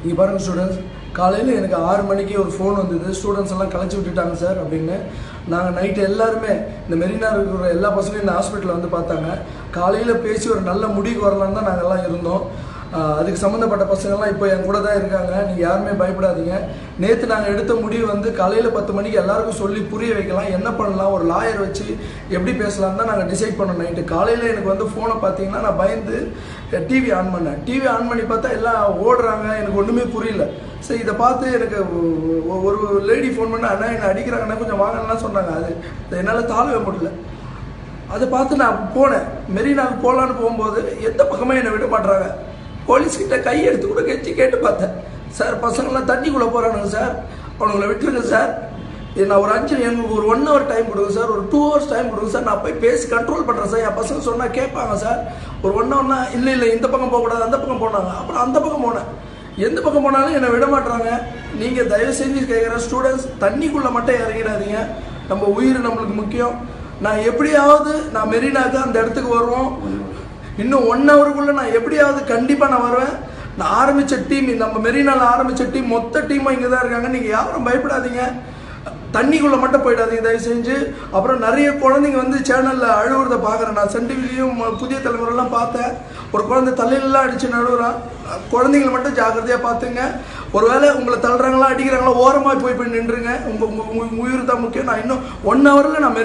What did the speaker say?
இங்கே பாருங்கள் ஸ்டூடெண்ட்ஸ், காலையில் எனக்கு 6 மணிக்கு ஒரு ஃபோன் வந்தது. ஸ்டூடெண்ட்ஸ் எல்லாம் கலைச்சி விட்டுட்டாங்க சார் அப்படின்னு. நாங்கள் நைட்டு எல்லாருமே இந்த மெரினா இருக்கிற எல்லா பசங்களும் இந்த ஹாஸ்பிட்டலில் வந்து பார்த்தாங்க. காலையில் பேசி ஒரு நல்ல முடிவுக்கு வரலான்னு தான் நாங்கள்லாம் இருந்தோம். அதுக்கு சம்மந்தப்பட்ட பசங்கள்லாம் இப்போ என் கூட தான் இருக்காங்க. நீங்கள் யாருமே பயப்படாதீங்க. நேற்று நாங்கள் எடுத்த முடிவு வந்து காலையில் 10 மணிக்கு எல்லாருக்கும் சொல்லி புரிய வைக்கலாம், என்ன பண்ணலாம், ஒரு லாயர் வச்சு எப்படி பேசலாம் தான் நாங்கள் டிசைட் பண்ணோம். நைட்டு காலையில் எனக்கு வந்து ஃபோனை பார்த்தீங்கன்னா நான் பயந்து டிவி ஆன் பண்ணேன். டிவி ஆன் பண்ணி பார்த்தா எல்லாம் ஓடுறாங்க, எனக்கு ஒன்றுமே புரியல. சரி, இதை பார்த்து எனக்கு ஒரு லேடி ஃபோன் பண்ண, அண்ணா என்னை அடிக்கிறாங்கன்னா கொஞ்சம் வாங்கலாம் சொன்னாங்க. அது என்னால் தாழவே முடியல. அதை பார்த்து நான் போனேன். மெரினாவுக்கு போகலான்னு போகும்போது எந்த பக்கமே என்னை விட மாட்டுறாங்க. போலீஸ்கிட்ட கை எடுத்து கூட கெஞ்சி கேட்டு பார்த்தேன். சார், பசங்களாம் தண்ணிக்குள்ளே போகிறானுங்க சார், அவனுங்களை விட்டுருங்க சார், நான் ஒரு எங்களுக்கு ஒரு 1 hour டைம் கொடுங்க சார், ஒரு 2 hours டைம் கொடுங்க சார், நான் போய் பேசி கண்ட்ரோல் பண்ணுறேன் சார், என் பசங்க சொன்னால் கேட்பாங்க சார், ஒரு 1 hourனா இல்லை இந்த பக்கம் போகக்கூடாது, அந்த பக்கம் போனாங்க. அப்புறம் அந்த பக்கம் போனேன். எந்த பக்கம் போனாலும் என்னை விட மாட்டுறாங்க. நீங்கள் தயவு செஞ்சு கேட்குற ஸ்டூடெண்ட்ஸ், தண்ணிக்குள்ளே மட்டும் இறங்கிடாதீங்க. நம்ம உயிர் நம்மளுக்கு முக்கியம். நான் எப்படியாவது நான் மெரினாக்கு அந்த இடத்துக்கு வருவோம். இன்னும் 1 hourக்குள்ளே நான் எப்படியாவது கண்டிப்பாக நான் வருவேன். நான் ஆரம்பித்த டீம், நம்ம மெரினாவில் ஆரம்பித்த டீம் மொத்த டீமும் இங்கே தான் இருக்காங்க. நீங்கள் யாரும் பயப்படாதீங்க, தண்ணிக்குள்ளே மட்டும் போயிடாதீங்க தயவு செஞ்சு. அப்புறம் நிறைய குழந்தைங்க வந்து சேனலில் அழுவுறதை பார்க்குறேன். நான் சன் டிவிலையும் புதிய தலைமுறைலாம் பார்த்தேன். ஒரு குழந்தை தலையிலலாம் அடித்து நழுவுறான். குழந்தைங்களை மட்டும் ஜாக்கிரதையாக பார்த்துங்க. ஒருவேளை உங்களை தள்ளுறாங்களா அடிக்கிறாங்களா ஓரமாக போய் நின்றுங்க. உங்கள் உயிர் தான் முக்கியம். நான் இன்னும் 1 hourல நான்